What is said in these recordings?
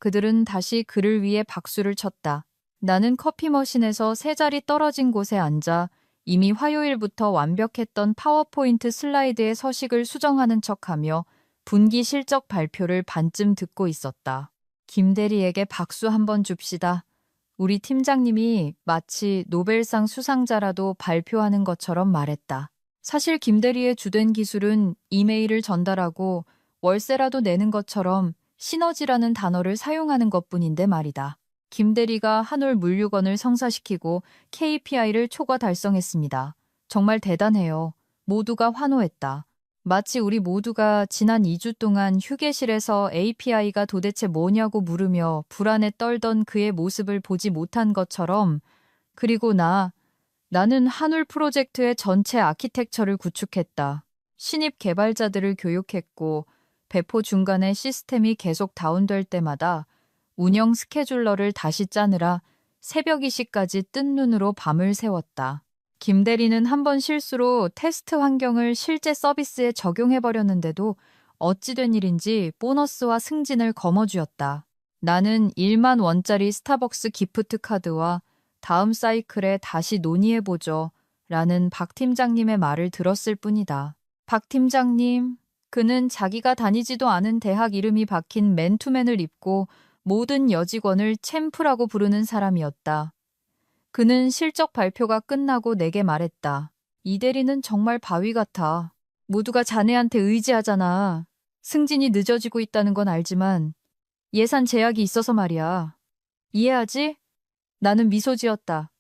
그들은 다시 그를 위해 박수를 쳤다. 나는 커피 머신에서 세 자리 떨어진 곳에 앉아 이미 화요일부터 완벽했던 파워포인트 슬라이드의 서식을 수정하는 척하며 분기 실적 발표를 반쯤 듣고 있었다. 김 대리에게 박수 한번 줍시다. 우리 팀장님이 마치 노벨상 수상자라도 발표하는 것처럼 말했다. 사실 김 대리의 주된 기술은 이메일을 전달하고 월세라도 내는 것처럼 시너지라는 단어를 사용하는 것뿐인데 말이다. 김 대리가 한올 물류건을 성사시키고 KPI를 초과 달성했습니다. 정말 대단해요. 모두가 환호했다. 마치 우리 모두가 지난 2주 동안 휴게실에서 API가 도대체 뭐냐고 물으며 불안에 떨던 그의 모습을 보지 못한 것처럼. 그리고 나는 한울 프로젝트의 전체 아키텍처를 구축했다. 신입 개발자들을 교육했고 배포 중간에 시스템이 계속 다운될 때마다 운영 스케줄러를 다시 짜느라 새벽 2시까지 뜬 눈으로 밤을 새웠다. 김 대리는 한 번 실수로 테스트 환경을 실제 서비스에 적용해버렸는데도 어찌된 일인지 보너스와 승진을 거머쥐었다. 나는 1만 원짜리 스타벅스 기프트 카드와 다음 사이클에 다시 논의해보죠 라는 박 팀장님의 말을 들었을 뿐이다. 박 팀장님, 그는 자기가 다니지도 않은 대학 이름이 박힌 맨투맨을 입고 모든 여직원을 챔프라고 부르는 사람이었다. 그는 실적 발표가 끝나고 내게 말했다. 이 대리는 정말 바위 같아. 모두가 자네한테 의지하잖아. 승진이 늦어지고 있다는 건 알지만 예산 제약이 있어서 말이야. 이해하지? 나는 미소 지었다.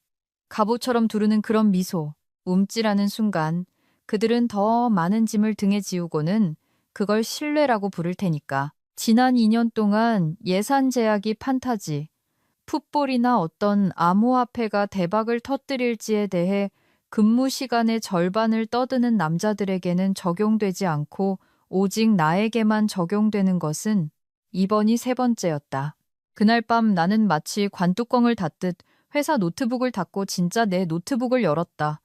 갑옷처럼 두르는 그런 미소. 움찔하는 순간 그들은 더 많은 짐을 등에 지우고는 그걸 신뢰라고 부를 테니까. 지난 2년 동안 예산 제약이 판타지, 풋볼이나 어떤 암호화폐가 대박을 터뜨릴지에 대해 근무 시간의 절반을 떠드는 남자들에게는 적용되지 않고 오직 나에게만 적용되는 것은 이번이 세 번째였다. 그날 밤 나는 마치 관뚜껑을 닫듯 회사 노트북을 닫고 진짜 내 노트북을 열었다.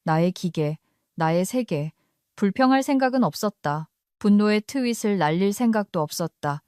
나의 기계, 나의 세계, 불평할 생각은 없었다. 분노의 트윗을 날릴 생각도 없었다.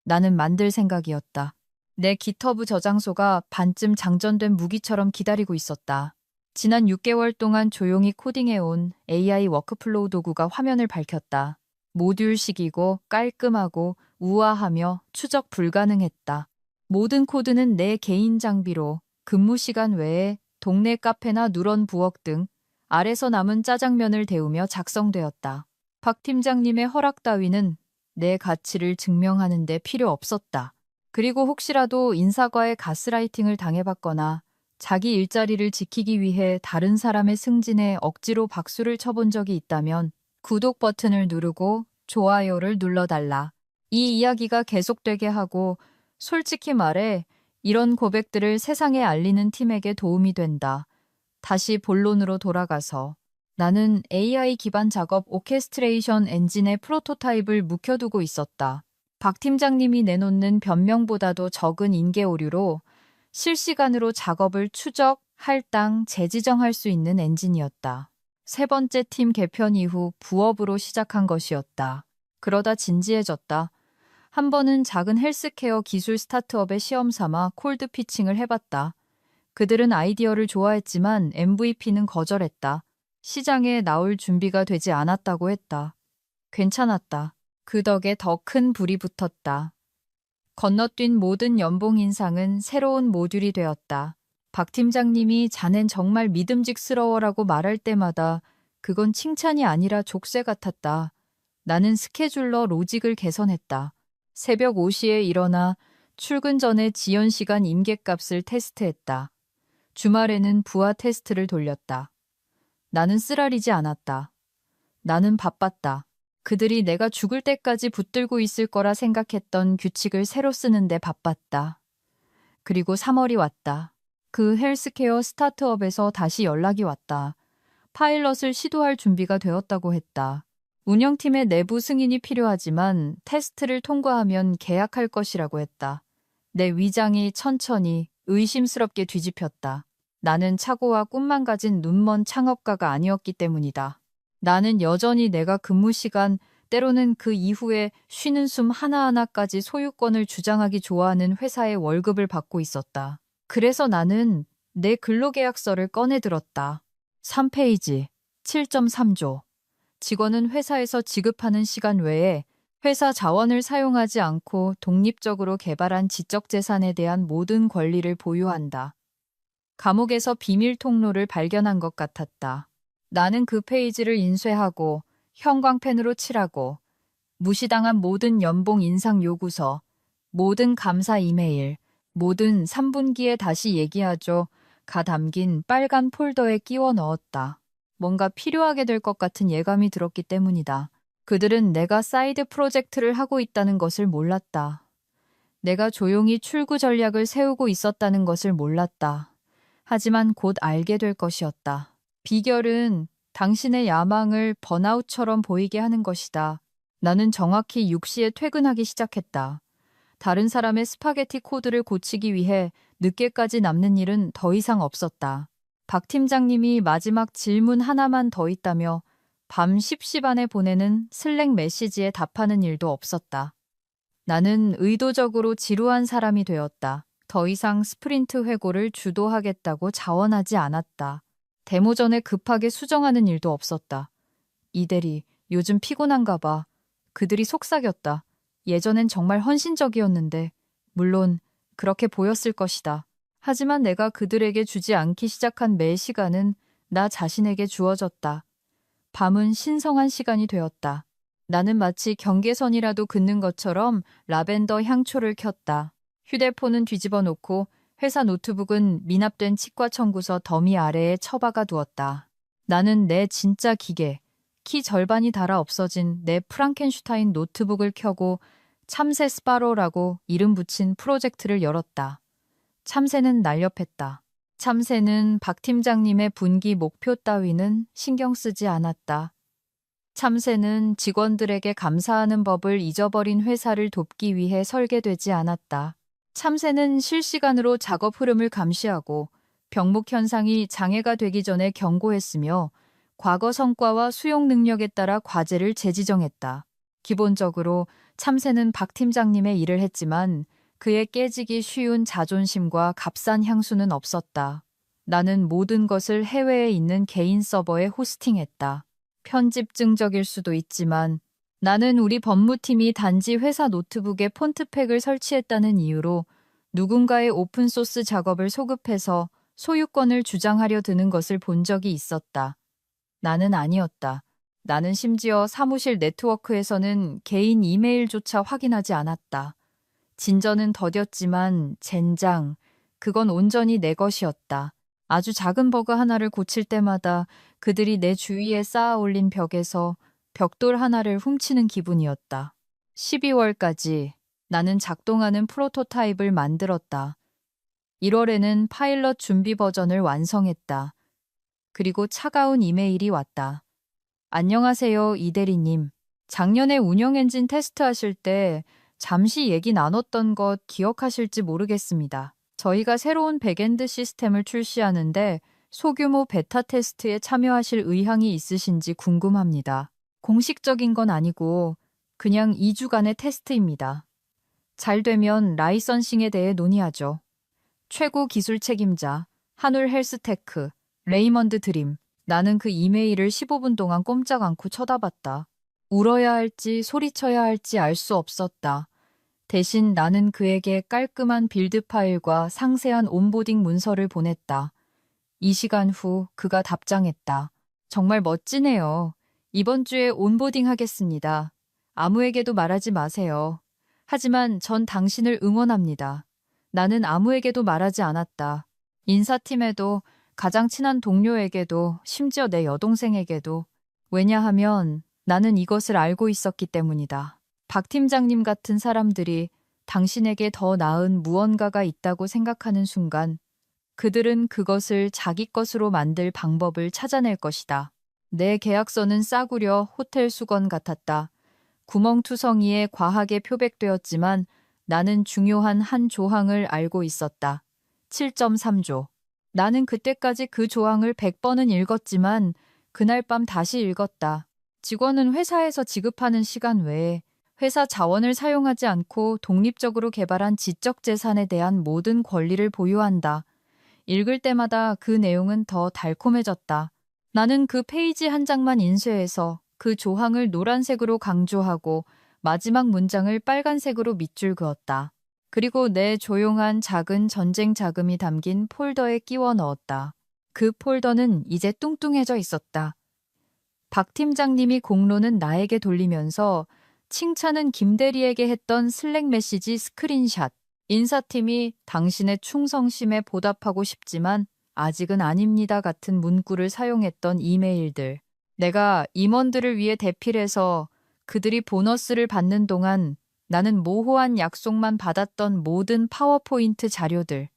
나는 만들 생각이었다. 내 깃허브 저장소가 반쯤 장전된 무기처럼 기다리고 있었다. 지난 6개월 동안 조용히 코딩해온 AI 워크플로우 도구가 화면을 밝혔다. 모듈식이고 깔끔하고 우아하며 추적 불가능했다. 모든 코드는 내 개인 장비로 근무 시간 외에 동네 카페나 누런 부엌 등 알에서 남은 짜장면을 데우며 작성되었다. 박 팀장님의 허락 따위는 내 가치를 증명하는 데 필요 없었다. 그리고 혹시라도 인사과의 가스라이팅을 당해봤거나 자기 일자리를 지키기 위해 다른 사람의 승진에 억지로 박수를 쳐본 적이 있다면 구독 버튼을 누르고 좋아요를 눌러달라. 이 이야기가 계속되게 하고 솔직히 말해 이런 고백들을 세상에 알리는 팀에게 도움이 된다. 다시 본론으로 돌아가서 나는 AI 기반 작업 오케스트레이션 엔진의 프로토타입을 묵혀두고 있었다. 박 팀장님이 내놓는 변명보다도 적은 인계 오류로 실시간으로 작업을 추적, 할당, 재지정할 수 있는 엔진이었다. 세 번째 팀 개편 이후 부업으로 시작한 것이었다. 그러다 진지해졌다. 한 번은 작은 헬스케어 기술 스타트업의 시험 삼아 콜드 피칭을 해봤다. 그들은 아이디어를 좋아했지만 MVP는 거절했다. 시장에 나올 준비가 되지 않았다고 했다. 괜찮았다. 그 덕에 더 큰 불이 붙었다. 건너뛴 모든 연봉 인상은 새로운 모듈이 되었다. 박 팀장님이 자넨 정말 믿음직스러워라고 말할 때마다 그건 칭찬이 아니라 족쇄 같았다. 나는 스케줄러 로직을 개선했다. 새벽 5시에 일어나 출근 전에 지연 시간 임계값을 테스트했다. 주말에는 부하 테스트를 돌렸다. 나는 쓰라리지 않았다. 나는 바빴다. 그들이 내가 죽을 때까지 붙들고 있을 거라 생각했던 규칙을 새로 쓰는데 바빴다. 그리고 3월이 왔다. 그 헬스케어 스타트업에서 다시 연락이 왔다. 파일럿을 시도할 준비가 되었다고 했다. 운영팀의 내부 승인이 필요하지만 테스트를 통과하면 계약할 것이라고 했다. 내 위장이 천천히 의심스럽게 뒤집혔다. 나는 차고와 꿈만 가진 눈먼 창업가가 아니었기 때문이다. 나는 여전히 내가 근무 시간 때로는 그 이후에 쉬는 숨 하나하나까지 소유권을 주장하기 좋아하는 회사의 월급을 받고 있었다. 그래서 나는 내 근로계약서를 꺼내 들었다. 3페이지, 7.3조. 직원은 회사에서 지급하는 시간 외에 회사 자원을 사용하지 않고 독립적으로 개발한 지적재산에 대한 모든 권리를 보유한다. 감옥에서 비밀 통로를 발견한 것 같았다. 나는 그 페이지를 인쇄하고 형광펜으로 칠하고 무시당한 모든 연봉 인상 요구서, 모든 감사 이메일, 모든 3분기에 다시 얘기하죠. 가 담긴 빨간 폴더에 끼워 넣었다. 뭔가 필요하게 될 것 같은 예감이 들었기 때문이다. 그들은 내가 사이드 프로젝트를 하고 있다는 것을 몰랐다. 내가 조용히 출구 전략을 세우고 있었다는 것을 몰랐다. 하지만 곧 알게 될 것이었다. 비결은 당신의 야망을 번아웃처럼 보이게 하는 것이다. 나는 정확히 6시에 퇴근하기 시작했다. 다른 사람의 스파게티 코드를 고치기 위해 늦게까지 남는 일은 더 이상 없었다. 박 팀장님이 마지막 질문 하나만 더 있다며 밤 10시 반에 보내는 슬랙 메시지에 답하는 일도 없었다. 나는 의도적으로 지루한 사람이 되었다. 더 이상 스프린트 회고를 주도하겠다고 자원하지 않았다. 데모 전에 급하게 수정하는 일도 없었다. 이 대리, 요즘 피곤한가 봐. 그들이 속삭였다. 예전엔 정말 헌신적이었는데, 물론 그렇게 보였을 것이다. 하지만 내가 그들에게 주지 않기 시작한 매 시간은 나 자신에게 주어졌다. 밤은 신성한 시간이 되었다. 나는 마치 경계선이라도 긋는 것처럼 라벤더 향초를 켰다. 휴대폰은 뒤집어 놓고 회사 노트북은 미납된 치과 청구서 더미 아래에 처박아 두었다. 나는 내 진짜 기계, 키 절반이 닳아 없어진 내 프랑켄슈타인 노트북을 켜고 참새 스파로라고 이름 붙인 프로젝트를 열었다. 참새는 날렵했다. 참새는 박 팀장님의 분기 목표 따위는 신경 쓰지 않았다. 참새는 직원들에게 감사하는 법을 잊어버린 회사를 돕기 위해 설계되지 않았다. 참새는 실시간으로 작업 흐름을 감시하고 병목 현상이 장애가 되기 전에 경고했으며 과거 성과와 수용 능력에 따라 과제를 재지정했다. 기본적으로 참새는 박 팀장님의 일을 했지만 그의 깨지기 쉬운 자존심과 값싼 향수는 없었다. 나는 모든 것을 해외에 있는 개인 서버에 호스팅했다. 편집증적일 수도 있지만 나는 우리 법무팀이 단지 회사 노트북에 폰트팩을 설치했다는 이유로 누군가의 오픈소스 작업을 소급해서 소유권을 주장하려 드는 것을 본 적이 있었다. 나는 아니었다. 나는 심지어 사무실 네트워크에서는 개인 이메일조차 확인하지 않았다. 진전은 더뎠지만 젠장, 그건 온전히 내 것이었다. 아주 작은 버그 하나를 고칠 때마다 그들이 내 주위에 쌓아 올린 벽에서 벽돌 하나를 훔치는 기분이었다. 12월까지 나는 작동하는 프로토타입을 만들었다. 1월에는 파일럿 준비 버전을 완성했다. 그리고 차가운 이메일이 왔다. 안녕하세요, 이 대리님. 작년에 운영 엔진 테스트하실 때 잠시 얘기 나눴던 것 기억하실지 모르겠습니다. 저희가 새로운 백엔드 시스템을 출시하는데 소규모 베타 테스트에 참여하실 의향이 있으신지 궁금합니다. 공식적인 건 아니고 그냥 2주간의 테스트입니다. 잘 되면 라이선싱에 대해 논의하죠. 최고 기술 책임자, 한울 헬스테크, 레이먼드 드림. 나는 그 이메일을 15분 동안 꼼짝 않고 쳐다봤다. 울어야 할지 소리쳐야 할지 알 수 없었다. 대신 나는 그에게 깔끔한 빌드 파일과 상세한 온보딩 문서를 보냈다. 2시간 후 그가 답장했다. 정말 멋지네요. 이번 주에 온보딩 하겠습니다. 아무에게도 말하지 마세요. 하지만 전 당신을 응원합니다. 나는 아무에게도 말하지 않았다. 인사팀에도 가장 친한 동료에게도 심지어 내 여동생에게도. 왜냐하면 나는 이것을 알고 있었기 때문이다. 박 팀장님 같은 사람들이 당신에게 더 나은 무언가가 있다고 생각하는 순간 그들은 그것을 자기 것으로 만들 방법을 찾아낼 것이다. 내 계약서는 싸구려 호텔 수건 같았다. 구멍투성이에 과하게 표백되었지만 나는 중요한 한 조항을 알고 있었다. 7.3조. 나는 그때까지 그 조항을 100번은 읽었지만 그날 밤 다시 읽었다. 직원은 회사에서 지급하는 시간 외에 회사 자원을 사용하지 않고 독립적으로 개발한 지적 재산에 대한 모든 권리를 보유한다. 읽을 때마다 그 내용은 더 달콤해졌다. 나는 그 페이지 한 장만 인쇄해서 그 조항을 노란색으로 강조하고 마지막 문장을 빨간색으로 밑줄 그었다. 그리고 내 조용한 작은 전쟁 자금이 담긴 폴더에 끼워 넣었다. 그 폴더는 이제 뚱뚱해져 있었다. 박 팀장님이 공로는 나에게 돌리면서 칭찬은 김대리에게 했던 슬랙 메시지 스크린샷. 인사팀이 당신의 충성심에 보답하고 싶지만 아직은 아닙니다 같은 문구를 사용했던 이메일들. 내가 임원들을 위해 대필해서 그들이 보너스를 받는 동안 나는 모호한 약속만 받았던 모든 파워포인트 자료들.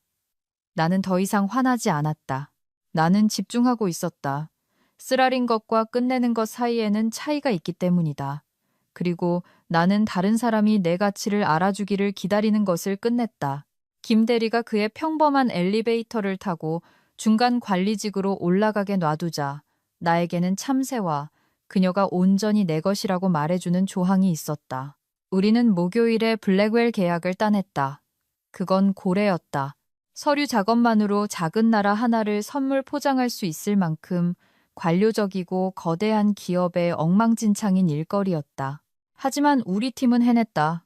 나는 더 이상 화나지 않았다. 나는 집중하고 있었다. 쓰라린 것과 끝내는 것 사이에는 차이가 있기 때문이다. 그리고 나는 다른 사람이 내 가치를 알아주기를 기다리는 것을 끝냈다. 김 대리가 그의 평범한 엘리베이터를 타고 중간 관리직으로 올라가게 놔두자 나에게는 참새와 그녀가 온전히 내 것이라고 말해주는 조항이 있었다. 우리는 목요일에 블랙웰 계약을 따냈다. 그건 고래였다. 서류 작업만으로 작은 나라 하나를 선물 포장할 수 있을 만큼 관료적이고 거대한 기업의 엉망진창인 일거리였다. 하지만 우리 팀은 해냈다.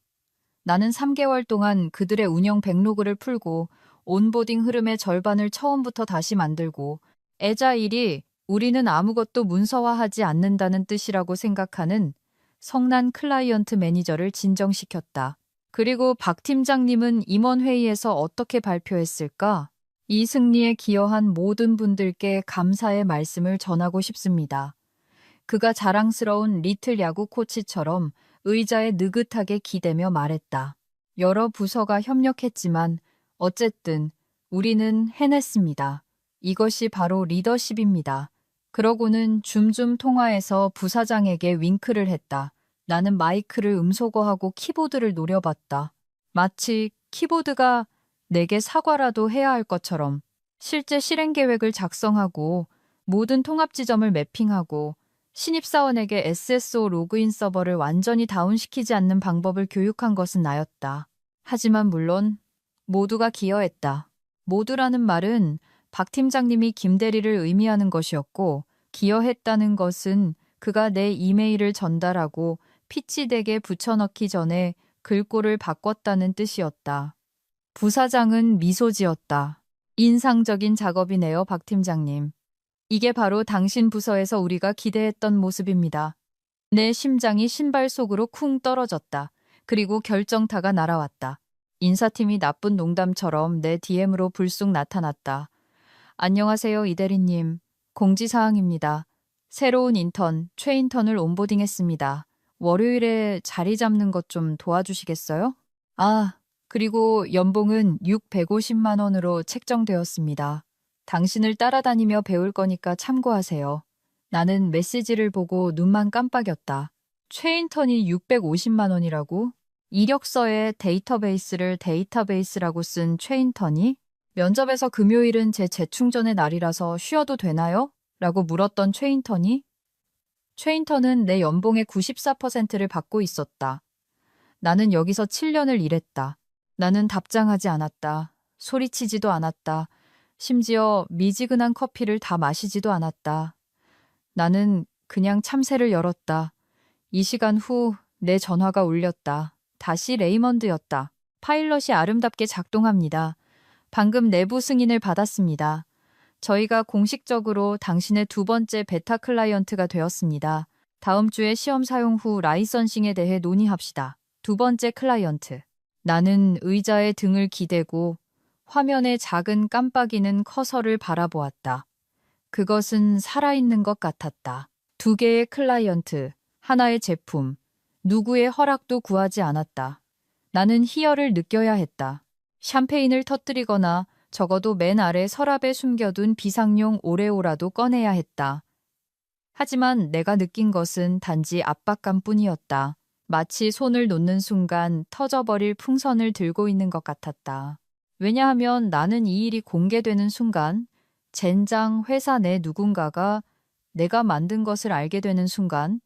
나는 3개월 동안 그들의 운영 백로그를 풀고 온보딩 흐름의 절반을 처음부터 다시 만들고 애자일이 우리는 아무것도 문서화하지 않는다는 뜻이라고 생각하는 성난 클라이언트 매니저를 진정시켰다. 그리고 박 팀장님은 임원회의에서 어떻게 발표했을까? 이 승리에 기여한 모든 분들께 감사의 말씀을 전하고 싶습니다. 그가 자랑스러운 리틀 야구 코치처럼 의자에 느긋하게 기대며 말했다. 여러 부서가 협력했지만 어쨌든 우리는 해냈습니다. 이것이 바로 리더십입니다. 그러고는 줌 통화에서 부사장에게 윙크를 했다. 나는 마이크를 음소거하고 키보드를 노려봤다. 마치 키보드가 내게 사과라도 해야 할 것처럼. 실제 실행 계획을 작성하고 모든 통합 지점을 매핑하고 신입사원에게 SSO 로그인 서버를 완전히 다운시키지 않는 방법을 교육한 것은 나였다. 하지만 물론 모두가 기여했다. 모두라는 말은 박 팀장님이 김 대리를 의미하는 것이었고 기여했다는 것은 그가 내 이메일을 전달하고 피치덱에 붙여넣기 전에 글꼴을 바꿨다는 뜻이었다. 부사장은 미소 지었다. 인상적인 작업이네요, 박 팀장님. 이게 바로 당신 부서에서 우리가 기대했던 모습입니다. 내 심장이 신발 속으로 쿵 떨어졌다. 그리고 결정타가 날아왔다. 인사팀이 나쁜 농담처럼 내 DM으로 불쑥 나타났다. 안녕하세요, 이 대리님. 공지사항입니다. 새로운 인턴, 최인턴을 온보딩했습니다. 월요일에 자리 잡는 것 좀 도와주시겠어요? 아, 그리고 연봉은 650만 원으로 책정되었습니다. 당신을 따라다니며 배울 거니까 참고하세요. 나는 메시지를 보고 눈만 깜빡였다. 최인턴이 650만 원이라고? 이력서에 데이터베이스를 데이터베이스라고 쓴 최인턴이? 면접에서 금요일은 제 재충전의 날이라서 쉬어도 되나요? 라고 물었던 최인턴이? 최인턴은 내 연봉의 94%를 받고 있었다. 나는 여기서 7년을 일했다. 나는 답장하지 않았다. 소리치지도 않았다. 심지어 미지근한 커피를 다 마시지도 않았다. 나는 그냥 참새를 열었다. 이 시간 후 내 전화가 울렸다. 다시 레이먼드였다. 파일럿이 아름답게 작동합니다. 방금 내부 승인을 받았습니다. 저희가 공식적으로 당신의 두 번째 베타 클라이언트가 되었습니다. 다음 주에 시험 사용 후 라이선싱에 대해 논의합시다. 두 번째 클라이언트. 나는 의자에 등을 기대고 화면의 작은 깜빡이는 커서를 바라보았다. 그것은 살아있는 것 같았다. 두 개의 클라이언트, 하나의 제품, 누구의 허락도 구하지 않았다. 나는 희열을 느껴야 했다. 샴페인을 터뜨리거나 적어도 맨 아래 서랍에 숨겨둔 비상용 오레오라도 꺼내야 했다. 하지만 내가 느낀 것은 단지 압박감뿐이었다. 마치 손을 놓는 순간 터져버릴 풍선을 들고 있는 것 같았다. 왜냐하면 나는 이 일이 공개되는 순간 젠장 회사 내 누군가가 내가 만든 것을 알게 되는 순간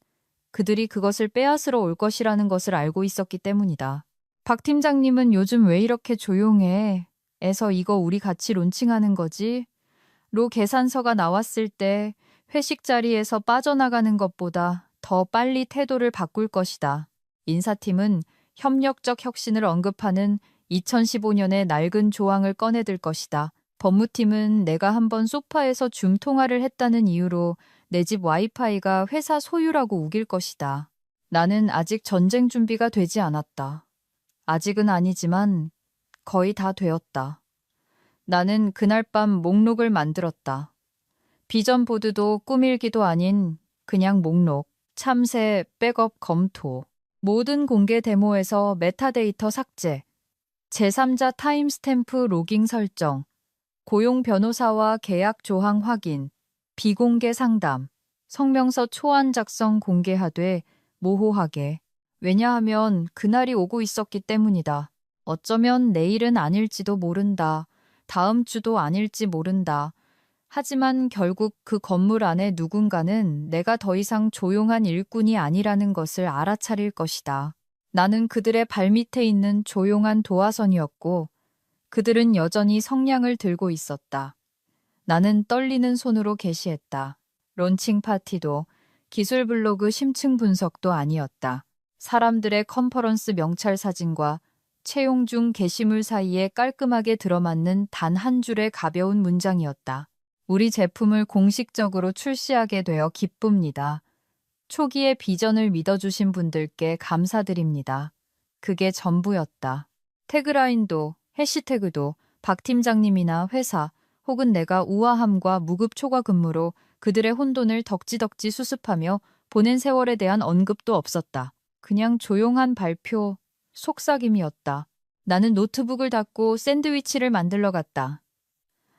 그들이 그것을 빼앗으러 올 것이라는 것을 알고 있었기 때문이다. 박 팀장님은 요즘 왜 이렇게 조용해? 에서 이거 우리 같이 론칭하는 거지? 로 계산서가 나왔을 때 회식 자리에서 빠져나가는 것보다 더 빨리 태도를 바꿀 것이다. 인사팀은 협력적 혁신을 언급하는 2015년의 낡은 조항을 꺼내들 것이다. 법무팀은 내가 한번 소파에서 줌 통화를 했다는 이유로 내 집 와이파이가 회사 소유라고 우길 것이다. 나는 아직 전쟁 준비가 되지 않았다. 아직은 아니지만 거의 다 되었다. 나는 그날 밤 목록을 만들었다. 비전 보드도 꾸밀기도 아닌 그냥 목록, 참새, 백업 검토, 모든 공개 데모에서 메타데이터 삭제, 제3자 타임스탬프 로깅 설정, 고용 변호사와 계약 조항 확인, 비공개 상담, 성명서 초안 작성 공개하되 모호하게. 왜냐하면 그날이 오고 있었기 때문이다. 어쩌면 내일은 아닐지도 모른다. 다음 주도 아닐지 모른다. 하지만 결국 그 건물 안에 누군가는 내가 더 이상 조용한 일꾼이 아니라는 것을 알아차릴 것이다. 나는 그들의 발밑에 있는 조용한 도화선이었고 그들은 여전히 성냥을 들고 있었다. 나는 떨리는 손으로 게시했다. 론칭 파티도 기술 블로그 심층 분석도 아니었다. 사람들의 컨퍼런스 명찰 사진과 채용 중 게시물 사이에 깔끔하게 들어맞는 단 한 줄의 가벼운 문장이었다. 우리 제품을 공식적으로 출시하게 되어 기쁩니다. 초기에 비전을 믿어주신 분들께 감사드립니다. 그게 전부였다. 태그라인도 해시태그도 박 팀장님이나 회사 혹은 내가 우아함과 무급 초과 근무로 그들의 혼돈을 덕지덕지 수습하며 보낸 세월에 대한 언급도 없었다. 그냥 조용한 발표, 속삭임이었다. 나는 노트북을 닫고 샌드위치를 만들러 갔다.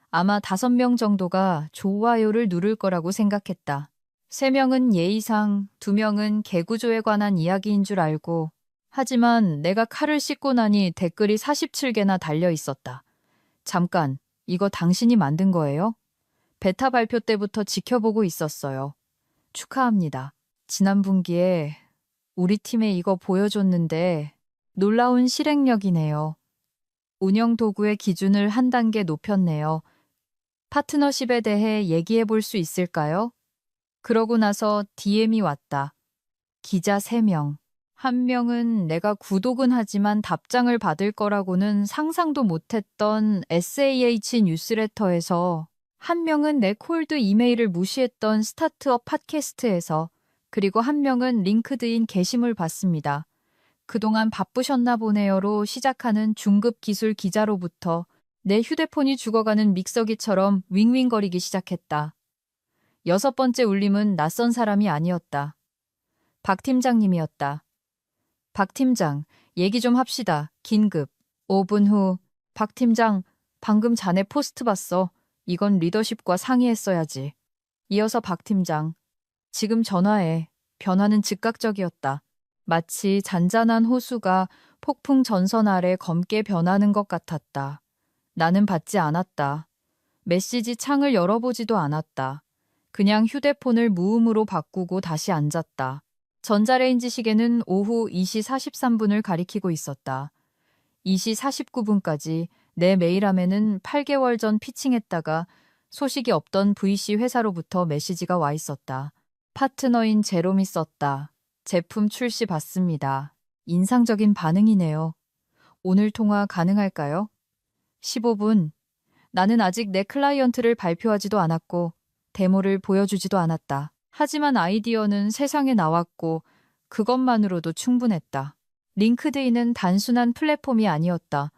아마 5명 정도가 좋아요를 누를 거라고 생각했다. 3명은 예의상, 2명은 개구조에 관한 이야기인 줄 알고 하지만 내가 칼을 씻고 나니 댓글이 47개나 달려 있었다. 잠깐, 이거 당신이 만든 거예요? 베타 발표 때부터 지켜보고 있었어요. 축하합니다. 지난 분기에 우리 팀에 이거 보여줬는데 놀라운 실행력이네요. 운영 도구의 기준을 한 단계 높였네요. 파트너십에 대해 얘기해 볼 수 있을까요? 그러고 나서 DM이 왔다. 기자 3명. 한 명은 내가 구독은 하지만 답장을 받을 거라고는 상상도 못했던 SAH 뉴스레터에서, 한 명은 내 콜드 이메일을 무시했던 스타트업 팟캐스트에서, 그리고 한 명은 링크드인 게시물 봤습니다. 그동안 바쁘셨나 보네요로 시작하는 중급 기술 기자로부터 내 휴대폰이 죽어가는 믹서기처럼 윙윙거리기 시작했다. 6번째 울림은 낯선 사람이 아니었다. 박 팀장님이었다. 박 팀장, 얘기 좀 합시다. 긴급. 5분 후, 박 팀장, 방금 자네 포스트 봤어. 이건 리더십과 상의했어야지. 이어서 박 팀장, 지금 전화해. 변화는 즉각적이었다. 마치 잔잔한 호수가 폭풍 전선 아래 검게 변하는 것 같았다. 나는 받지 않았다. 메시지 창을 열어보지도 않았다. 그냥 휴대폰을 무음으로 바꾸고 다시 앉았다. 전자레인지 시계는 오후 2시 43분을 가리키고 있었다. 2시 49분까지 내 메일함에는 8개월 전 피칭했다가 소식이 없던 VC 회사로부터 메시지가 와 있었다. 파트너인 제롬이 썼다. 제품 출시 받습니다. 인상적인 반응이네요. 오늘 통화 가능할까요? 15분. 나는 아직 내 클라이언트를 발표하지도 않았고 데모를 보여주지도 않았다. 하지만 아이디어는 세상에 나왔고 그것만으로도 충분했다. 링크드인은 단순한 플랫폼이 아니었다.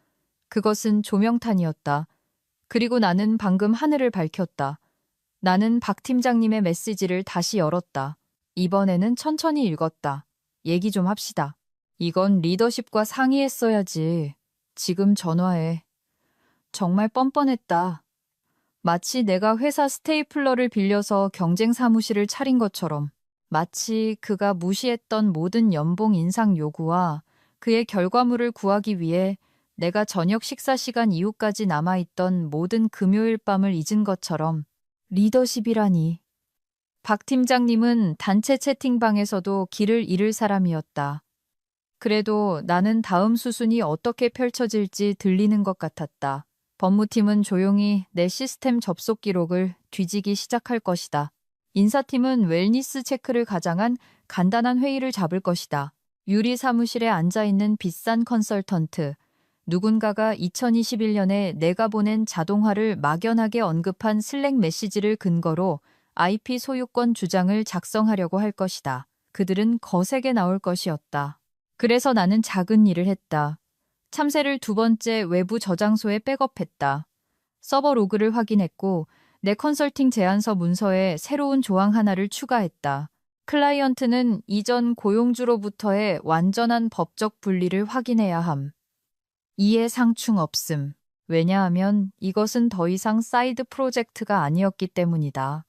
그것은 조명탄이었다. 그리고 나는 방금 하늘을 밝혔다. 나는 박 팀장님의 메시지를 다시 열었다. 이번에는 천천히 읽었다. 얘기 좀 합시다. 이건 리더십과 상의했어야지. 지금 전화해. 정말 뻔뻔했다. 마치 내가 회사 스테이플러를 빌려서 경쟁 사무실을 차린 것처럼, 마치 그가 무시했던 모든 연봉 인상 요구와 그의 결과물을 구하기 위해 내가 저녁 식사 시간 이후까지 남아있던 모든 금요일 밤을 잊은 것처럼. 리더십이라니. 박 팀장님은 단체 채팅방에서도 길을 잃을 사람이었다. 그래도 나는 다음 수순이 어떻게 펼쳐질지 들리는 것 같았다. 법무팀은 조용히 내 시스템 접속 기록을 뒤지기 시작할 것이다. 인사팀은 웰니스 체크를 가장한 간단한 회의를 잡을 것이다. 유리 사무실에 앉아있는 비싼 컨설턴트. 누군가가 2021년에 내가 보낸 자동화를 막연하게 언급한 슬랙 메시지를 근거로 IP 소유권 주장을 작성하려고 할 것이다. 그들은 거세게 나올 것이었다. 그래서 나는 작은 일을 했다. 참새를 2번째 외부 저장소에 백업했다. 서버 로그를 확인했고 내 컨설팅 제안서 문서에 새로운 조항 하나를 추가했다. 클라이언트는 이전 고용주로부터의 완전한 법적 분리를 확인해야 함. 이해 상충 없음. 왜냐하면 이것은 더 이상 사이드 프로젝트가 아니었기 때문이다.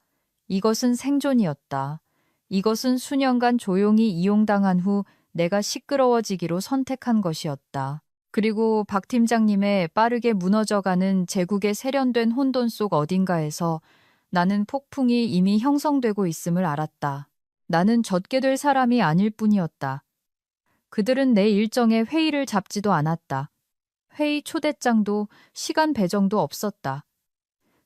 이것은 생존이었다. 이것은 수년간 조용히 이용당한 후 내가 시끄러워지기로 선택한 것이었다. 그리고 박 팀장님의 빠르게 무너져가는 제국의 세련된 혼돈 속 어딘가에서 나는 폭풍이 이미 형성되고 있음을 알았다. 나는 젖게 될 사람이 아닐 뿐이었다. 그들은 내 일정에 회의를 잡지도 않았다. 회의 초대장도 시간 배정도 없었다.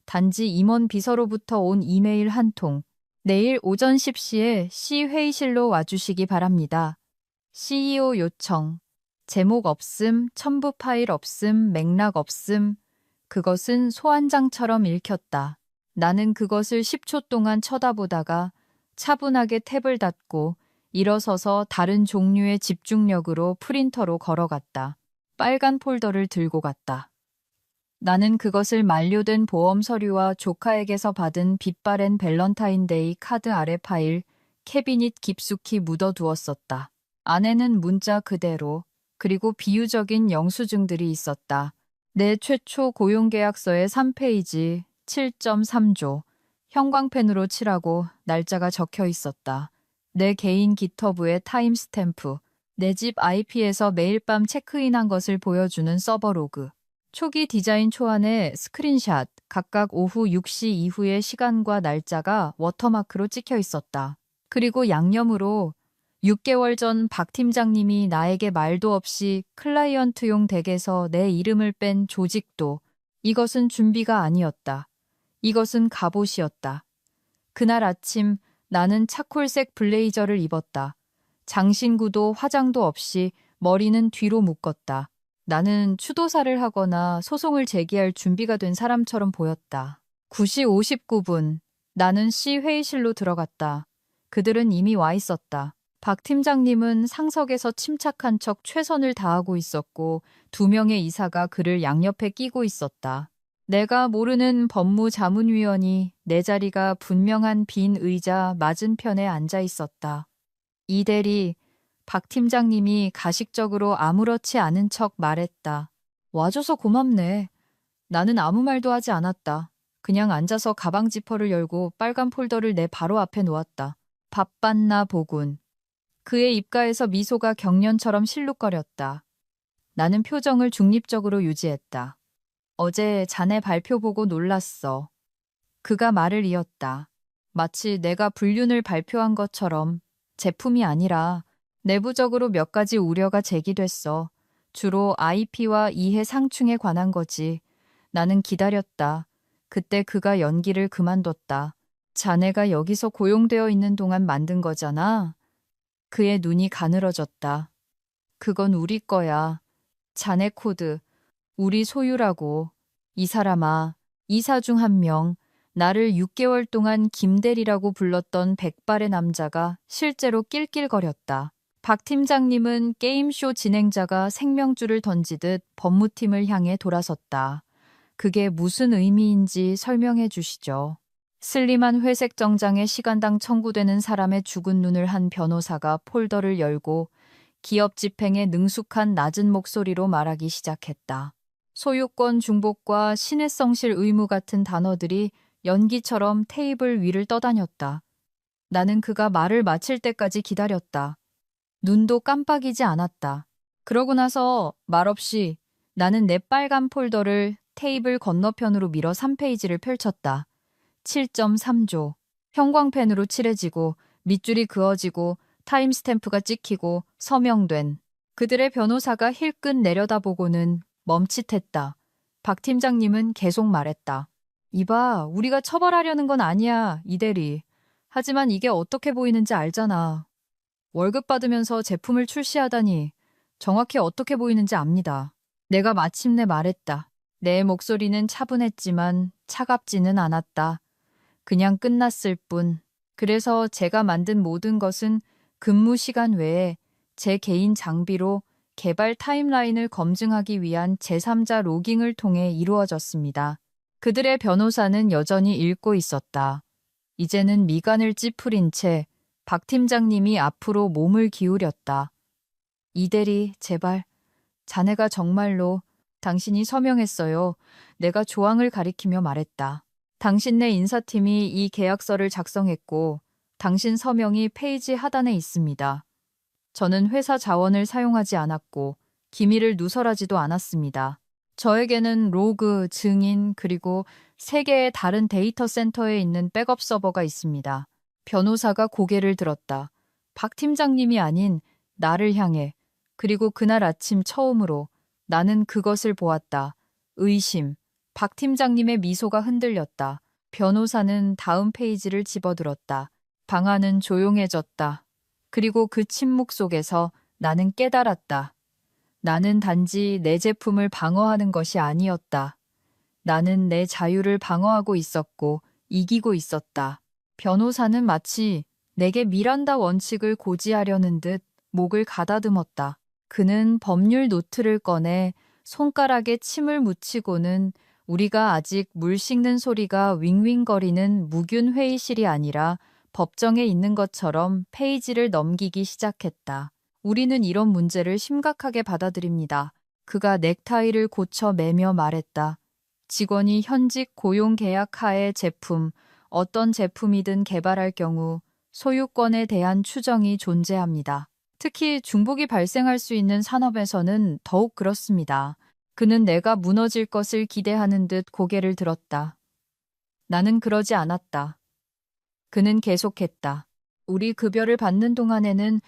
단지 임원 비서로부터 온 이메일 한 통. 내일 오전 10시에 C 회의실로 와주시기 바랍니다. CEO 요청. 제목 없음, 첨부 파일 없음, 맥락 없음. 그것은 소환장처럼 읽혔다. 나는 그것을 10초 동안 쳐다보다가 차분하게 탭을 닫고 일어서서 다른 종류의 집중력으로 프린터로 걸어갔다. 빨간 폴더를 들고 갔다. 나는 그것을 만료된 보험 서류와 조카에게서 받은 빛바랜 밸런타인데이 카드 아래 파일, 캐비닛 깊숙이 묻어두었었다. 안에는 문자 그대로, 그리고 비유적인 영수증들이 있었다. 내 최초 고용계약서의 3페이지, 7.3조, 형광펜으로 칠하고 날짜가 적혀 있었다. 내 개인 기터브의 타임스탬프, 내 집 IP에서 매일 밤 체크인한 것을 보여주는 서버 로그, 초기 디자인 초안에 스크린샷, 각각 오후 6시 이후의 시간과 날짜가 워터마크로 찍혀 있었다. 그리고 양념으로 6개월 전 박 팀장님이 나에게 말도 없이 클라이언트용 덱에서 내 이름을 뺀 조직도. 이것은 준비가 아니었다. 이것은 갑옷이었다. 그날 아침 나는 차콜색 블레이저를 입었다. 장신구도 화장도 없이 머리는 뒤로 묶었다. 나는 추도사를 하거나 소송을 제기할 준비가 된 사람처럼 보였다. 9시 59분. 나는 C 회의실로 들어갔다. 그들은 이미 와 있었다. 박 팀장님은 상석에서 침착한 척 최선을 다하고 있었고 2명의 이사가 그를 양옆에 끼고 있었다. 내가 모르는 법무자문위원이 내 자리가 분명한 빈 의자 맞은편에 앉아 있었다. 이 대리, 박 팀장님이 가식적으로 아무렇지 않은 척 말했다. 와줘서 고맙네. 나는 아무 말도 하지 않았다. 그냥 앉아서 가방 지퍼를 열고 빨간 폴더를 내 바로 앞에 놓았다. 바빴나 보군. 그의 입가에서 미소가 경련처럼 실룩거렸다. 나는 표정을 중립적으로 유지했다. 어제 자네 발표 보고 놀랐어. 그가 말을 이었다. 마치 내가 불륜을 발표한 것처럼. 제품이 아니라 내부적으로 몇 가지 우려가 제기됐어. 주로 IP와 이해 상충에 관한 거지. 나는 기다렸다. 그때 그가 연기를 그만뒀다. 자네가 여기서 고용되어 있는 동안 만든 거잖아. 그의 눈이 가늘어졌다. 그건 우리 거야. 자네 코드. 우리 소유라고. 이 사람아, 이사 중 한 명, 나를 6개월 동안 김대리라고 불렀던 백발의 남자가 실제로 낄낄거렸다. 박 팀장님은 게임쇼 진행자가 생명줄을 던지듯 법무팀을 향해 돌아섰다. 그게 무슨 의미인지 설명해 주시죠. 슬림한 회색 정장에 시간당 청구되는 사람의 죽은 눈을 한 변호사가 폴더를 열고 기업 집행에 능숙한 낮은 목소리로 말하기 시작했다. 소유권 중복과 신혜성실 의무 같은 단어들이 연기처럼 테이블 위를 떠다녔다. 나는 그가 말을 마칠 때까지 기다렸다. 눈도 깜빡이지 않았다. 그러고 나서 말없이 나는 내 빨간 폴더를 테이블 건너편으로 밀어 3페이지를 펼쳤다. 7.3조. 형광펜으로 칠해지고 밑줄이 그어지고 타임스탬프가 찍히고 서명된. 그들의 변호사가 힐끗 내려다보고는 멈칫했다. 박 팀장님은 계속 말했다. 이봐, 우리가 처벌하려는 건 아니야, 이 대리. 하지만 이게 어떻게 보이는지 알잖아. 월급 받으면서 제품을 출시하다니 정확히 어떻게 보이는지 압니다. 내가 마침내 말했다. 내 목소리는 차분했지만 차갑지는 않았다. 그냥 끝났을 뿐. 그래서 제가 만든 모든 것은 근무 시간 외에 제 개인 장비로 개발 타임라인을 검증하기 위한 제3자 로깅을 통해 이루어졌습니다. 그들의 변호사는 여전히 읽고 있었다. 이제는 미간을 찌푸린 채 박 팀장님이 앞으로 몸을 기울였다. 이 대리, 제발. 자네가 정말로 당신이 서명했어요. 내가 조항을 가리키며 말했다. 당신네 인사팀이 이 계약서를 작성했고 당신 서명이 페이지 하단에 있습니다. 저는 회사 자원을 사용하지 않았고 기밀을 누설하지도 않았습니다. 저에게는 로그, 증인, 그리고 3개의 다른 데이터 센터에 있는 백업 서버가 있습니다. 변호사가 고개를 들었다. 박 팀장님이 아닌 나를 향해. 그리고 그날 아침 처음으로 나는 그것을 보았다. 의심. 박 팀장님의 미소가 흔들렸다. 변호사는 다음 페이지를 집어들었다. 방안은 조용해졌다. 그리고 그 침묵 속에서 나는 깨달았다. 나는 단지 내 제품을 방어하는 것이 아니었다. 나는 내 자유를 방어하고 있었고 이기고 있었다. 변호사는 마치 내게 미란다 원칙을 고지하려는 듯 목을 가다듬었다. 그는 법률 노트를 꺼내 손가락에 침을 묻히고는 우리가 아직 물 씻는 소리가 윙윙거리는 무균 회의실이 아니라 법정에 있는 것처럼 페이지를 넘기기 시작했다. 우리는 이런 문제를 심각하게 받아들입니다. 그가 넥타이를 고쳐 매며 말했다. 직원이 현직 고용 계약 하에 제품, 어떤 제품이든 개발할 경우 소유권에 대한 추정이 존재합니다. 특히 중복이 발생할 수 있는 산업에서는 더욱 그렇습니다. 그는 내가 무너질 것을 기대하는 듯 고개를 들었다. 나는 그러지 않았다. 그는 계속했다. 우리 급여를 받는 동안에는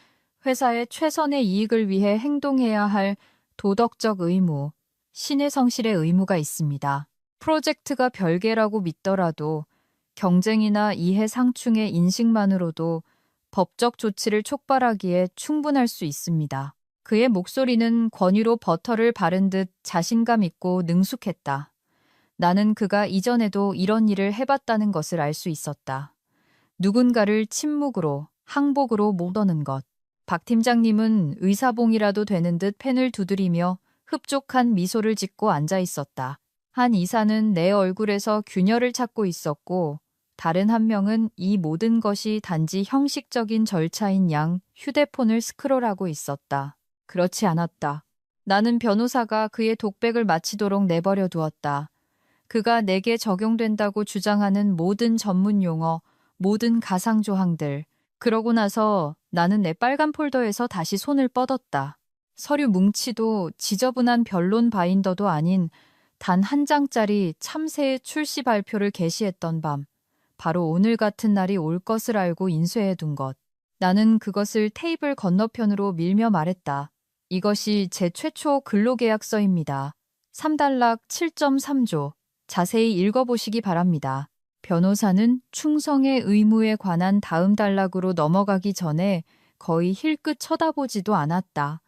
회사의 최선의 이익을 위해 행동해야 할 도덕적 의무, 신의 성실의 의무가 있습니다. 프로젝트가 별개라고 믿더라도 경쟁이나 이해 상충의 인식만으로도 법적 조치를 촉발하기에 충분할 수 있습니다. 그의 목소리는 권위로 버터를 바른 듯 자신감 있고 능숙했다. 나는 그가 이전에도 이런 일을 해봤다는 것을 알 수 있었다. 누군가를 침묵으로, 항복으로 못오는 것. 박 팀장님은 의사봉이라도 되는 듯 펜을 두드리며 흡족한 미소를 짓고 앉아 있었다. 한 이사는 내 얼굴에서 균열을 찾고 있었고 다른 한 명은 이 모든 것이 단지 형식적인 절차인 양 휴대폰을 스크롤하고 있었다. 그렇지 않았다. 나는 변호사가 그의 독백을 마치도록 내버려 두었다. 그가 내게 적용된다고 주장하는 모든 전문 용어, 모든 가상 조항들. 그러고 나서 나는 내 빨간 폴더에서 다시 손을 뻗었다. 서류 뭉치도 지저분한 변론 바인더도 아닌 단 한 장짜리 참새의 출시 발표를 게시했던 밤. 바로 오늘 같은 날이 올 것을 알고 인쇄해둔 것. 나는 그것을 테이블 건너편으로 밀며 말했다. 이것이 제 최초 근로계약서입니다. 3단락 7.3조. 자세히 읽어보시기 바랍니다. 변호사는 충성의 의무에 관한 다음 단락으로 넘어가기 전에 거의 힐끗 쳐다보지도 않았다.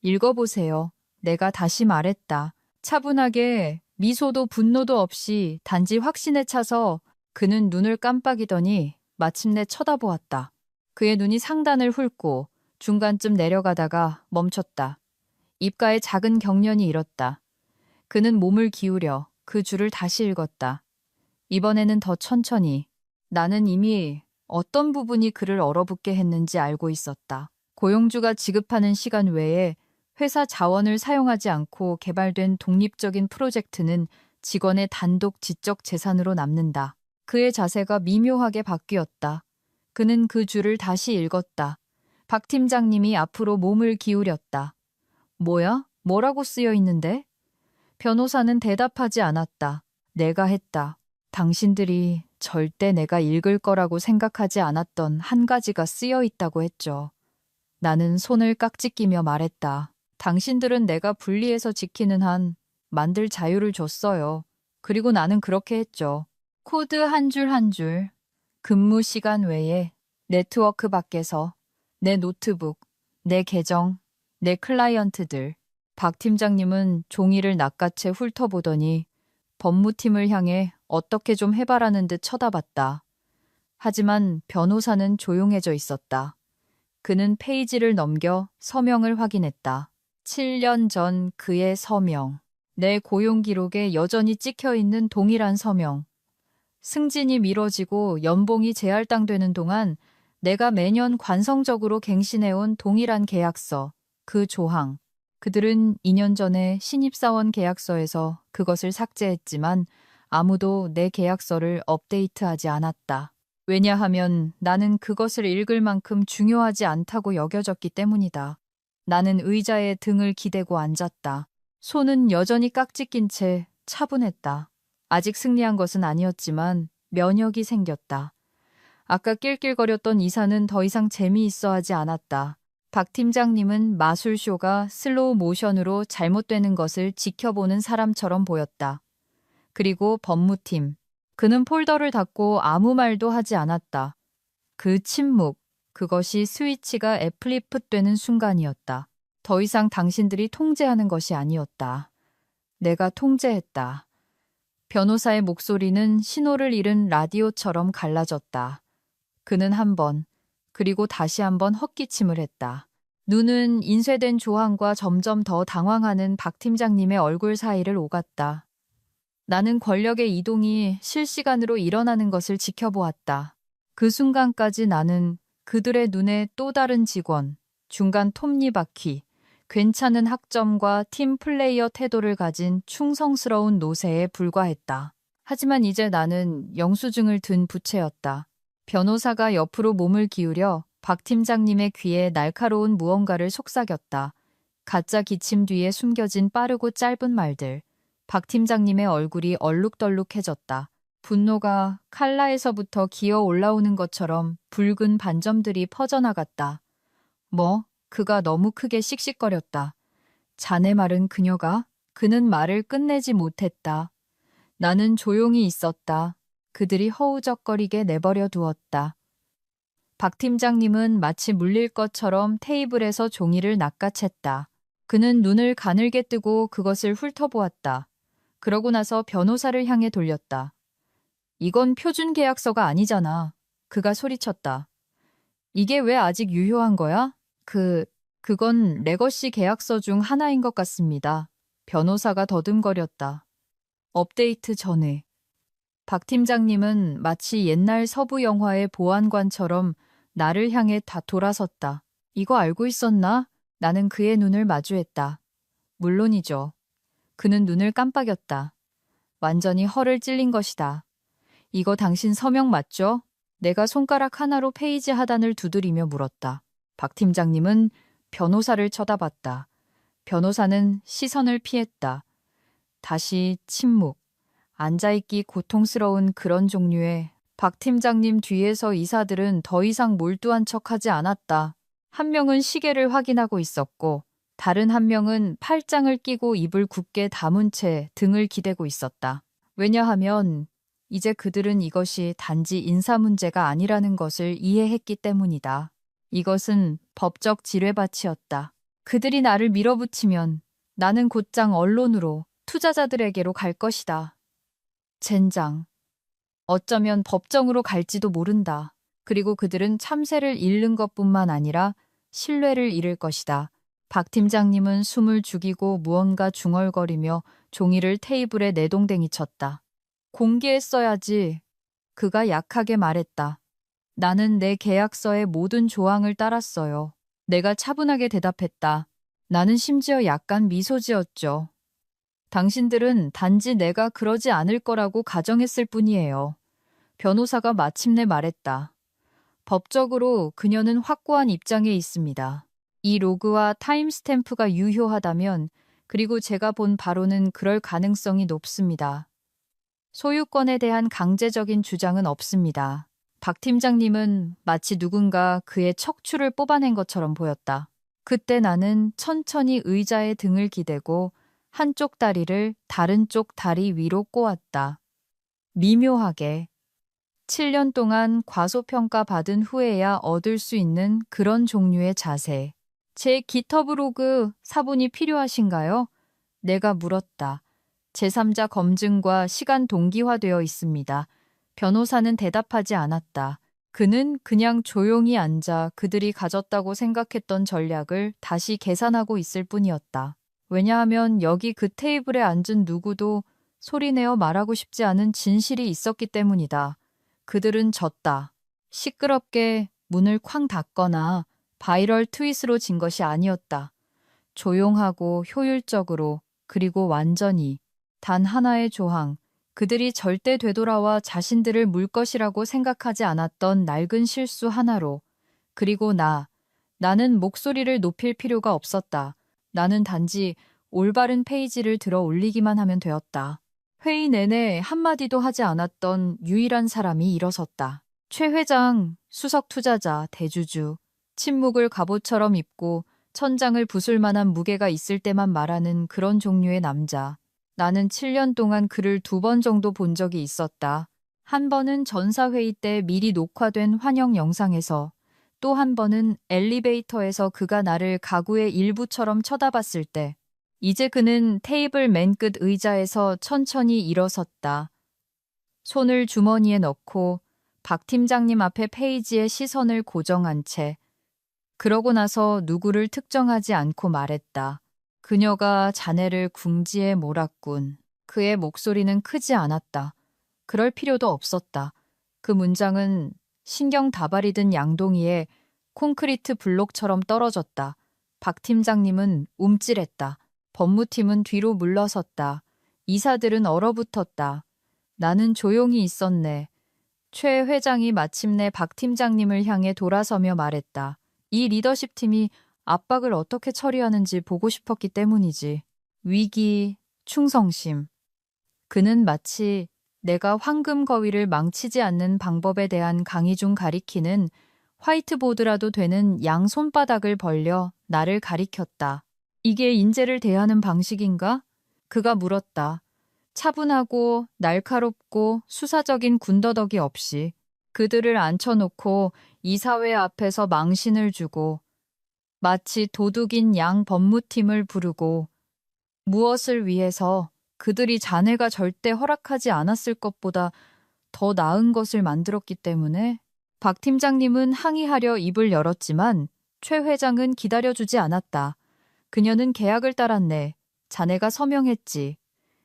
읽어보세요. 내가 다시 말했다. 차분하게 미소도 분노도 없이 단지 확신에 차서 그는 눈을 깜빡이더니 마침내 쳐다보았다. 그의 눈이 상단을 훑고 중간쯤 내려가다가 멈췄다. 입가에 작은 경련이 일었다. 그는 몸을 기울여 그 줄을 다시 읽었다. 이번에는 더 천천히. 나는 이미 어떤 부분이 그를 얼어붙게 했는지 알고 있었다. 고용주가 지급하는 시간 외에 회사 자원을 사용하지 않고 개발된 독립적인 프로젝트는 직원의 단독 지적 재산으로 남는다. 그의 자세가 미묘하게 바뀌었다. 그는 그 줄을 다시 읽었다. 박 팀장님이 앞으로 몸을 기울였다. 뭐야? 뭐라고 쓰여 있는데? 변호사는 대답하지 않았다. 내가 했다. 당신들이 절대 내가 읽을 거라고 생각하지 않았던 한 가지가 쓰여 있다고 했죠. 나는 손을 깍지 끼며 말했다. 당신들은 내가 분리해서 지키는 한 만들 자유를 줬어요. 그리고 나는 그렇게 했죠. 코드 한 줄 한 줄, 근무 시간 외에 네트워크 밖에서 내 노트북, 내 계정, 내 클라이언트들. 박 팀장님은 종이를 낚아채 훑어보더니 법무팀을 향해 어떻게 좀 해봐라는 듯 쳐다봤다. 하지만 변호사는 조용해져 있었다. 그는 페이지를 넘겨 서명을 확인했다. 7년 전 그의 서명. 내 고용 기록에 여전히 찍혀 있는 동일한 서명. 승진이 미뤄지고 연봉이 재할당되는 동안 내가 매년 관성적으로 갱신해온 동일한 계약서, 그 조항. 그들은 2년 전에 신입사원 계약서에서 그것을 삭제했지만 아무도 내 계약서를 업데이트하지 않았다. 왜냐하면 나는 그것을 읽을 만큼 중요하지 않다고 여겨졌기 때문이다. 나는 의자에 등을 기대고 앉았다. 손은 여전히 깍지 낀 채 차분했다. 아직 승리한 것은 아니었지만 면역이 생겼다. 아까 낄낄거렸던 이사는 더 이상 재미있어 하지 않았다. 박 팀장님은 마술쇼가 슬로우 모션으로 잘못되는 것을 지켜보는 사람처럼 보였다. 그리고 법무팀. 그는 폴더를 닫고 아무 말도 하지 않았다. 그 침묵, 그것이 스위치가 애플리풋 되는 순간이었다. 더 이상 당신들이 통제하는 것이 아니었다. 내가 통제했다. 변호사의 목소리는 신호를 잃은 라디오처럼 갈라졌다. 그는 한 번, 그리고 다시 한 번 헛기침을 했다. 눈은 인쇄된 조항과 점점 더 당황하는 박 팀장님의 얼굴 사이를 오갔다. 나는 권력의 이동이 실시간으로 일어나는 것을 지켜보았다. 그 순간까지 나는 그들의 눈에 또 다른 직원, 중간 톱니바퀴, 괜찮은 학점과 팀 플레이어 태도를 가진 충성스러운 노새에 불과했다. 하지만 이제 나는 영수증을 든 부채였다. 변호사가 옆으로 몸을 기울여 박 팀장님의 귀에 날카로운 무언가를 속삭였다. 가짜 기침 뒤에 숨겨진 빠르고 짧은 말들. 박 팀장님의 얼굴이 얼룩덜룩해졌다. 분노가 칼라에서부터 기어 올라오는 것처럼 붉은 반점들이 퍼져나갔다. 뭐? 그가 너무 크게 씩씩거렸다. 자네 말은 그녀가? 그는 말을 끝내지 못했다. 나는 조용히 있었다. 그들이 허우적거리게 내버려 두었다. 박 팀장님은 마치 물릴 것처럼 테이블에서 종이를 낚아챘다. 그는 눈을 가늘게 뜨고 그것을 훑어보았다. 그러고 나서 변호사를 향해 돌렸다. 이건 표준 계약서가 아니잖아. 그가 소리쳤다. 이게 왜 아직 유효한 거야? 그건 레거시 계약서 중 하나인 것 같습니다. 변호사가 더듬거렸다. 업데이트 전에. 박 팀장님은 마치 옛날 서부 영화의 보안관처럼 나를 향해 다 돌아섰다. 이거 알고 있었나? 나는 그의 눈을 마주했다. 물론이죠. 그는 눈을 깜빡였다. 완전히 허를 찔린 것이다. 이거 당신 서명 맞죠? 내가 손가락 하나로 페이지 하단을 두드리며 물었다. 박 팀장님은 변호사를 쳐다봤다. 변호사는 시선을 피했다. 다시 침묵. 앉아있기 고통스러운 그런 종류의 박 팀장님 뒤에서 이사들은 더 이상 몰두한 척하지 않았다. 한 명은 시계를 확인하고 있었고 다른 한 명은 팔짱을 끼고 입을 굳게 다문 채 등을 기대고 있었다. 왜냐하면 이제 그들은 이것이 단지 인사 문제가 아니라는 것을 이해했기 때문이다. 이것은 법적 지뢰밭이었다. 그들이 나를 밀어붙이면 나는 곧장 언론으로 투자자들에게로 갈 것이다. 젠장. 어쩌면 법정으로 갈지도 모른다. 그리고 그들은 참새를 잃는 것뿐만 아니라 신뢰를 잃을 것이다. 박 팀장님은 숨을 죽이고 무언가 중얼거리며 종이를 테이블에 내동댕이 쳤다. 공개했어야지. 그가 약하게 말했다. 나는 내 계약서의 모든 조항을 따랐어요. 내가 차분하게 대답했다. 나는 심지어 약간 미소 지었죠. 당신들은 단지 내가 그러지 않을 거라고 가정했을 뿐이에요. 변호사가 마침내 말했다. 법적으로 그녀는 확고한 입장에 있습니다. 이 로그와 타임스탬프가 유효하다면 그리고 제가 본 바로는 그럴 가능성이 높습니다. 소유권에 대한 강제적인 주장은 없습니다. 박 팀장님은 마치 누군가 그의 척추를 뽑아낸 것처럼 보였다. 그때 나는 천천히 의자에 등을 기대고 한쪽 다리를 다른 쪽 다리 위로 꼬았다. 미묘하게 7년 동안 과소평가 받은 후에야 얻을 수 있는 그런 종류의 자세. 제 기터브로그 사본이 필요하신가요? 내가 물었다. 제3자 검증과 시간 동기화되어 있습니다. 변호사는 대답하지 않았다. 그는 그냥 조용히 앉아 그들이 가졌다고 생각했던 전략을 다시 계산하고 있을 뿐이었다. 왜냐하면 여기 그 테이블에 앉은 누구도 소리내어 말하고 싶지 않은 진실이 있었기 때문이다. 그들은 졌다. 시끄럽게 문을 쾅 닫거나 바이럴 트윗으로 진 것이 아니었다. 조용하고 효율적으로 그리고 완전히 단 하나의 조항, 그들이 절대 되돌아와 자신들을 물 것이라고 생각하지 않았던 낡은 실수 하나로. 그리고 나는 목소리를 높일 필요가 없었다. 나는 단지 올바른 페이지를 들어 올리기만 하면 되었다. 회의 내내 한마디도 하지 않았던 유일한 사람이 일어섰다. 최 회장, 수석 투자자, 대주주, 침묵을 갑옷처럼 입고 천장을 부술 만한 무게가 있을 때만 말하는 그런 종류의 남자. 나는 7년 동안 그를 2번 정도 본 적이 있었다. 한 번은 전사회의 때 미리 녹화된 환영 영상에서, 또 한 번은 엘리베이터에서 그가 나를 가구의 일부처럼 쳐다봤을 때. 이제 그는 테이블 맨 끝 의자에서 천천히 일어섰다. 손을 주머니에 넣고 박 팀장님 앞에 페이지에 시선을 고정한 채. 그러고 나서 누구를 특정하지 않고 말했다. 그녀가 자네를 궁지에 몰았군. 그의 목소리는 크지 않았다. 그럴 필요도 없었다. 그 문장은 신경 다발이 든 양동이에 콘크리트 블록처럼 떨어졌다. 박 팀장님은 움찔했다. 법무팀은 뒤로 물러섰다. 이사들은 얼어붙었다. 나는 조용히 있었네. 최 회장이 마침내 박 팀장님을 향해 돌아서며 말했다. 이 리더십 팀이 압박을 어떻게 처리하는지 보고 싶었기 때문이지. 위기, 충성심. 그는 마치 내가 황금 거위를 망치지 않는 방법에 대한 강의 중 가리키는 화이트보드라도 되는 양 손바닥을 벌려 나를 가리켰다. 이게 인재를 대하는 방식인가? 그가 물었다. 차분하고 날카롭고 수사적인 군더더기 없이 그들을 앉혀놓고 이사회 앞에서 망신을 주고 마치 도둑인 양 법무팀을 부르고 무엇을 위해서 그들이 자네가 절대 허락하지 않았을 것보다 더 나은 것을 만들었기 때문에. 박 팀장님은 항의하려 입을 열었지만 최 회장은 기다려주지 않았다. 그녀는 계약을 따랐네. 자네가 서명했지.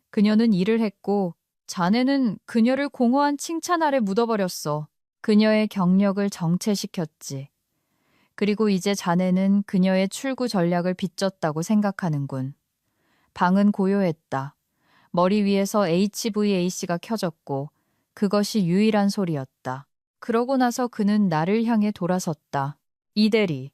그녀는 일을 했고 자네는 그녀를 공허한 칭찬 아래 묻어버렸어. 그녀의 경력을 정체시켰지. 그리고 이제 자네는 그녀의 출구 전략을 빚졌다고 생각하는군. 방은 고요했다. 머리 위에서 HVAC가 켜졌고 그것이 유일한 소리였다. 그러고 나서 그는 나를 향해 돌아섰다. 이대리.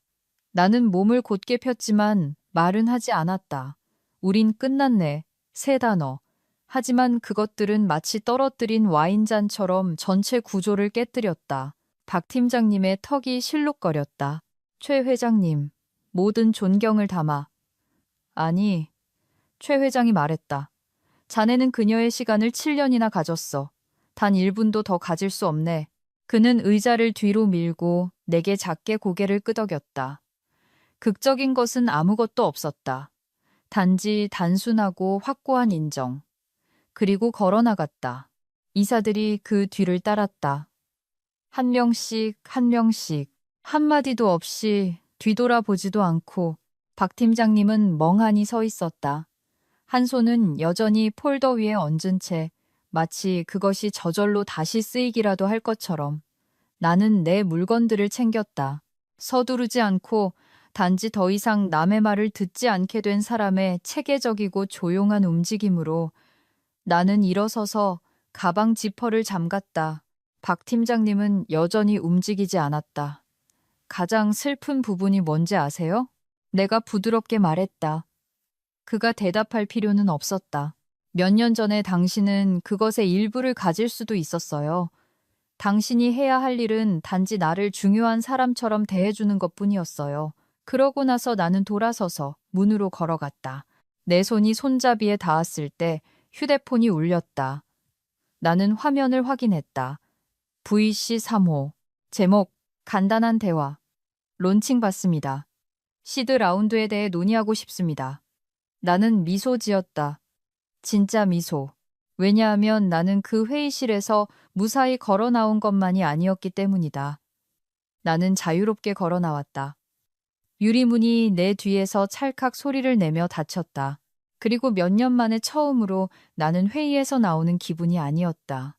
나는 몸을 곧게 폈지만 말은 하지 않았다. 우린 끝났네. 3단어. 하지만 그것들은 마치 떨어뜨린 와인잔처럼 전체 구조를 깨뜨렸다. 박 팀장님의 턱이 실룩거렸다. 최 회장님, 모든 존경을 담아. 아니, 최 회장이 말했다. 자네는 그녀의 시간을 7년이나 가졌어. 단 1분도 더 가질 수 없네. 그는 의자를 뒤로 밀고 내게 작게 고개를 끄덕였다. 극적인 것은 아무것도 없었다. 단지 단순하고 확고한 인정. 그리고 걸어나갔다. 이사들이 그 뒤를 따랐다. 한 명씩 한 명씩 한마디도 없이 뒤돌아보지도 않고 박 팀장님은 멍하니 서 있었다. 한 손은 여전히 폴더 위에 얹은 채 마치 그것이 저절로 다시 쓰이기라도 할 것처럼. 나는 내 물건들을 챙겼다. 서두르지 않고 단지 더 이상 남의 말을 듣지 않게 된 사람의 체계적이고 조용한 움직임으로 나는 일어서서 가방 지퍼를 잠갔다. 박 팀장님은 여전히 움직이지 않았다. 가장 슬픈 부분이 뭔지 아세요? 내가 부드럽게 말했다. 그가 대답할 필요는 없었다. 몇 년 전에 당신은 그것의 일부를 가질 수도 있었어요. 당신이 해야 할 일은 단지 나를 중요한 사람처럼 대해주는 것뿐이었어요. 그러고 나서 나는 돌아서서 문으로 걸어갔다. 내 손이 손잡이에 닿았을 때 휴대폰이 울렸다. 나는 화면을 확인했다. VC 3호. 제목, 간단한 대화. 론칭 받습니다. 시드 라운드에 대해 논의하고 싶습니다. 나는 미소 지었다. 진짜 미소. 왜냐하면 나는 그 회의실에서 무사히 걸어 나온 것만이 아니었기 때문이다. 나는 자유롭게 걸어 나왔다. 유리문이 내 뒤에서 찰칵 소리를 내며 닫혔다. 그리고 몇 년 만에 처음으로 나는 회의에서 나오는 기분이 아니었다.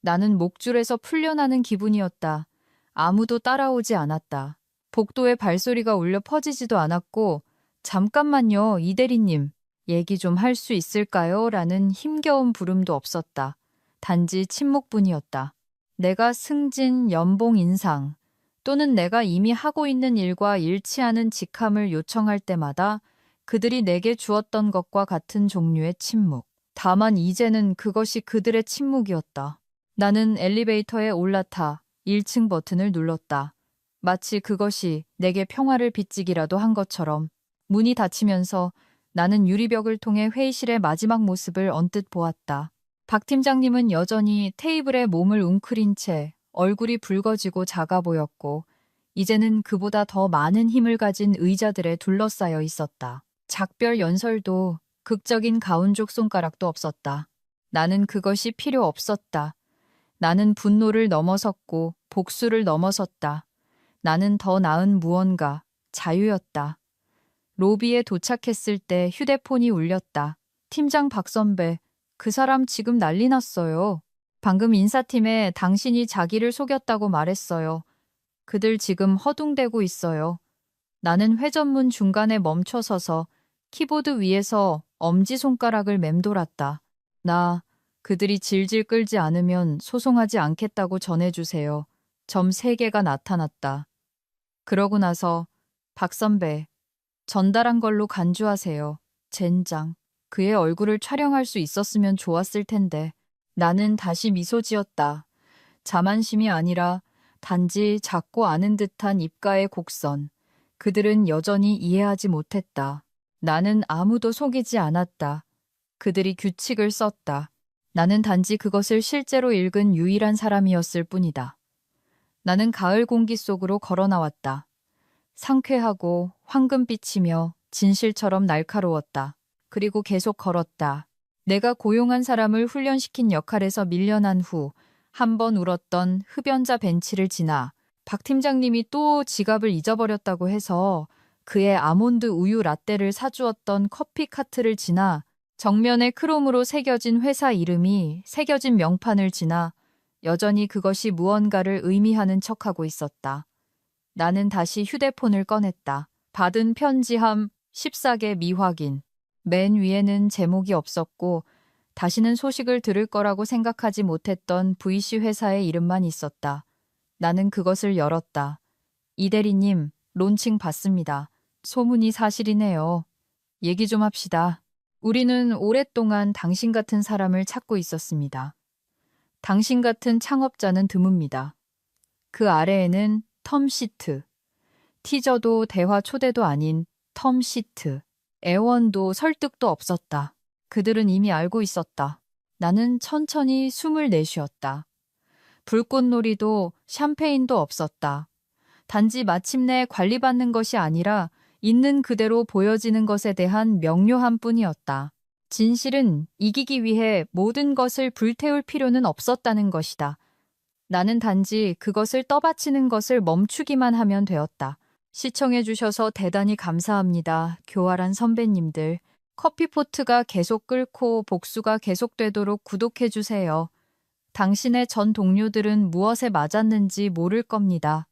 나는 목줄에서 풀려나는 기분이었다. 아무도 따라오지 않았다. 복도에 발소리가 울려 퍼지지도 않았고, 잠깐만요, 이 대리님. 얘기 좀 할 수 있을까요? 라는 힘겨운 부름도 없었다. 단지 침묵뿐이었다. 내가 승진, 연봉 인상, 또는 내가 이미 하고 있는 일과 일치하는 직함을 요청할 때마다 그들이 내게 주었던 것과 같은 종류의 침묵. 다만 이제는 그것이 그들의 침묵이었다. 나는 엘리베이터에 올라타 1층 버튼을 눌렀다. 마치 그것이 내게 평화를 빚지기라도 한 것처럼. 문이 닫히면서 나는 유리벽을 통해 회의실의 마지막 모습을 언뜻 보았다. 박 팀장님은 여전히 테이블에 몸을 웅크린 채 얼굴이 붉어지고 작아 보였고, 이제는 그보다 더 많은 힘을 가진 의자들에 둘러싸여 있었다. 작별 연설도 극적인 가운족 손가락도 없었다. 나는 그것이 필요 없었다. 나는 분노를 넘어섰고 복수를 넘어섰다. 나는 더 나은 무언가, 자유였다. 로비에 도착했을 때 휴대폰이 울렸다. 팀장 박 선배, 그 사람 지금 난리 났어요. 방금 인사팀에 당신이 자기를 속였다고 말했어요. 그들 지금 허둥대고 있어요. 나는 회전문 중간에 멈춰서서 키보드 위에서 엄지손가락을 맴돌았다. 그들이 질질 끌지 않으면 소송하지 않겠다고 전해주세요. 점 3개가 나타났다. 그러고 나서 박 선배, 전달한 걸로 간주하세요. 젠장. 그의 얼굴을 촬영할 수 있었으면 좋았을 텐데. 나는 다시 미소 지었다. 자만심이 아니라 단지 작고 아는 듯한 입가의 곡선. 그들은 여전히 이해하지 못했다. 나는 아무도 속이지 않았다. 그들이 규칙을 썼다. 나는 단지 그것을 실제로 읽은 유일한 사람이었을 뿐이다. 나는 가을 공기 속으로 걸어 나왔다. 상쾌하고 황금빛이며 진실처럼 날카로웠다. 그리고 계속 걸었다. 내가 고용한 사람을 훈련시킨 역할에서 밀려난 후 한 번 울었던 흡연자 벤치를 지나 박 팀장님이 또 지갑을 잊어버렸다고 해서 그의 아몬드 우유 라떼를 사주었던 커피 카트를 지나 정면에 크롬으로 새겨진 회사 이름이 새겨진 명판을 지나 여전히 그것이 무언가를 의미하는 척하고 있었다. 나는 다시 휴대폰을 꺼냈다. 받은 편지함 14개 미확인. 맨 위에는 제목이 없었고 다시는 소식을 들을 거라고 생각하지 못했던 VC 회사의 이름만 있었다. 나는 그것을 열었다. 이 대리님, 론칭 받습니다. 소문이 사실이네요. 얘기 좀 합시다. 우리는 오랫동안 당신 같은 사람을 찾고 있었습니다. 당신 같은 창업자는 드뭅니다. 그 아래에는 텀시트. 티저도 대화 초대도 아닌 텀시트. 애원도 설득도 없었다. 그들은 이미 알고 있었다. 나는 천천히 숨을 내쉬었다. 불꽃놀이도 샴페인도 없었다. 단지 마침내 관리받는 것이 아니라 있는 그대로 보여지는 것에 대한 명료함 뿐이었다. 진실은 이기기 위해 모든 것을 불태울 필요는 없었다는 것이다. 나는 단지 그것을 떠받치는 것을 멈추기만 하면 되었다. 시청해주셔서 대단히 감사합니다. 교활한 선배님들. 커피포트가 계속 끓고 복수가 계속되도록 구독해주세요. 당신의 전 동료들은 무엇에 맞았는지 모를 겁니다.